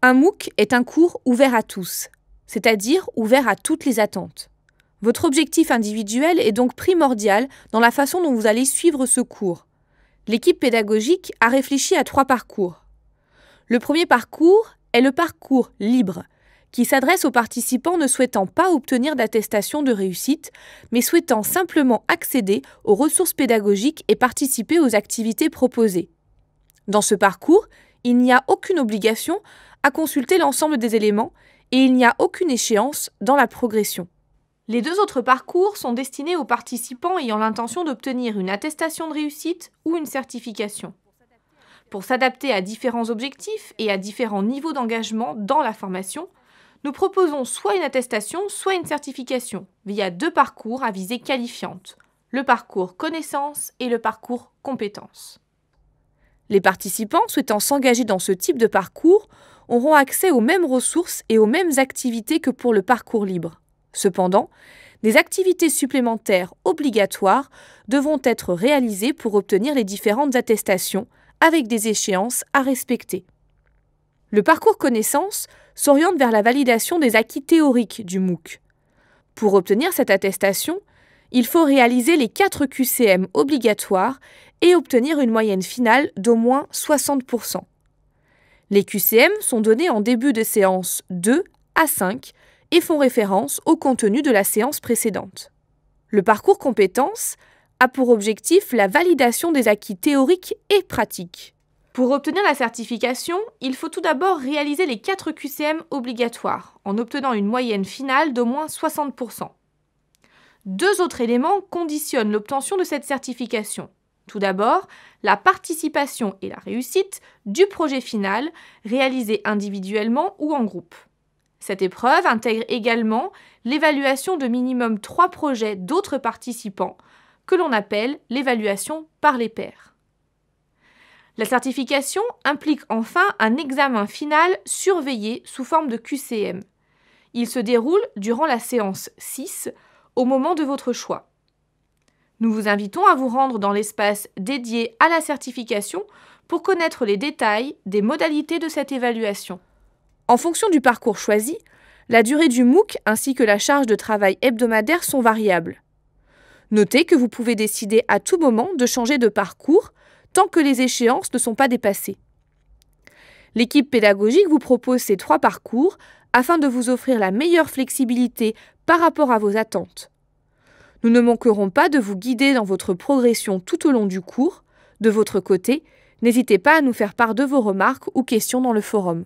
Un MOOC est un cours ouvert à tous, c'est-à-dire ouvert à toutes les attentes. Votre objectif individuel est donc primordial dans la façon dont vous allez suivre ce cours. L'équipe pédagogique a réfléchi à 3 parcours. Le premier parcours est le parcours libre, qui s'adresse aux participants ne souhaitant pas obtenir d'attestation de réussite, mais souhaitant simplement accéder aux ressources pédagogiques et participer aux activités proposées. Dans ce parcours, il n'y a aucune obligation à consulter l'ensemble des éléments et il n'y a aucune échéance dans la progression. Les 2 autres parcours sont destinés aux participants ayant l'intention d'obtenir une attestation de réussite ou une certification. Pour s'adapter à différents objectifs et à différents niveaux d'engagement dans la formation, nous proposons soit une attestation, soit une certification, via 2 parcours à visée qualifiante, le parcours connaissances et le parcours compétences. Les participants souhaitant s'engager dans ce type de parcours auront accès aux mêmes ressources et aux mêmes activités que pour le parcours libre. Cependant, des activités supplémentaires obligatoires devront être réalisées pour obtenir les différentes attestations avec des échéances à respecter. Le parcours connaissances s'oriente vers la validation des acquis théoriques du MOOC. Pour obtenir cette attestation, il faut réaliser les 4 QCM obligatoires et obtenir une moyenne finale d'au moins 60%. Les QCM sont donnés en début de séance 2 à 5 et font référence au contenu de la séance précédente. Le parcours compétences a pour objectif la validation des acquis théoriques et pratiques. Pour obtenir la certification, il faut tout d'abord réaliser les 4 QCM obligatoires, en obtenant une moyenne finale d'au moins 60%. 2 autres éléments conditionnent l'obtention de cette certification. Tout d'abord, la participation et la réussite du projet final, réalisé individuellement ou en groupe. Cette épreuve intègre également l'évaluation de minimum 3 projets d'autres participants, que l'on appelle l'évaluation par les pairs. La certification implique enfin un examen final surveillé sous forme de QCM. Il se déroule durant la séance 6, au moment de votre choix. Nous vous invitons à vous rendre dans l'espace dédié à la certification pour connaître les détails des modalités de cette évaluation. En fonction du parcours choisi, la durée du MOOC ainsi que la charge de travail hebdomadaire sont variables. Notez que vous pouvez décider à tout moment de changer de parcours tant que les échéances ne sont pas dépassées. L'équipe pédagogique vous propose ces 3 parcours afin de vous offrir la meilleure flexibilité par rapport à vos attentes. Nous ne manquerons pas de vous guider dans votre progression tout au long du cours. De votre côté, n'hésitez pas à nous faire part de vos remarques ou questions dans le forum.